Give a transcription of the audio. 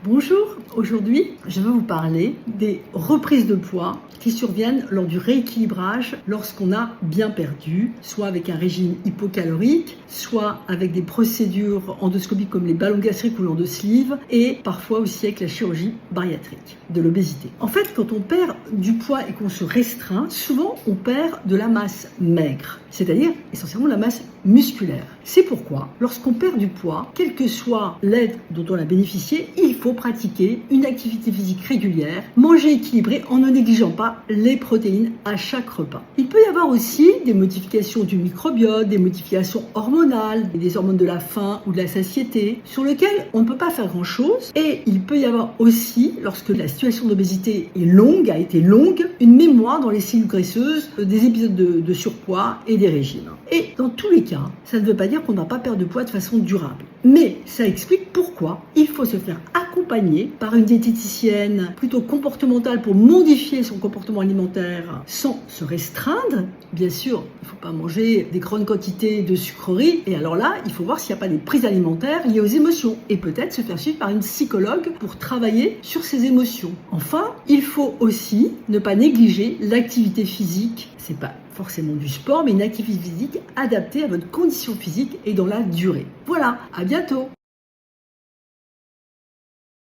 Bonjour, aujourd'hui je vais vous parler des reprises de poids qui surviennent lors du rééquilibrage lorsqu'on a bien perdu, soit avec un régime hypocalorique, soit avec des procédures endoscopiques comme les ballons gastriques ou l'endosleeve et parfois aussi avec la chirurgie bariatrique de l'obésité. En fait, quand on perd du poids et qu'on se restreint, souvent on perd de la masse maigre, c'est-à-dire essentiellement la masse musculaire. C'est pourquoi, lorsqu'on perd du poids, quelle que soit l'aide dont on a bénéficié, il faut pratiquer une activité physique régulière, manger équilibré en ne négligeant pas les protéines à chaque repas. Il peut y avoir aussi des modifications du microbiote, des modifications hormonales, des hormones de la faim ou de la satiété, sur lesquelles on ne peut pas faire grand-chose. Et il peut y avoir aussi, lorsque la situation d'obésité est longue, a été longue, une mémoire dans les cellules graisseuses des épisodes de surpoids et des régimes. Et dans tous les cas, ça ne veut pas dire qu'on ne va pas perdre de poids de façon durable. Mais ça explique pourquoi il faut se faire accompagner par une diététicienne plutôt comportementale pour modifier son comportement alimentaire sans se restreindre. Bien sûr, il ne faut pas manger des grandes quantités de sucreries. Et alors là, il faut voir s'il n'y a pas des prises alimentaires liées aux émotions. Et peut-être se faire suivre par une psychologue pour travailler sur ses émotions. Enfin, il faut aussi ne pas négliger l'activité physique. C'est pas forcément du sport, mais une activité physique adaptée à votre condition physique et dans la durée. Voilà, à bientôt!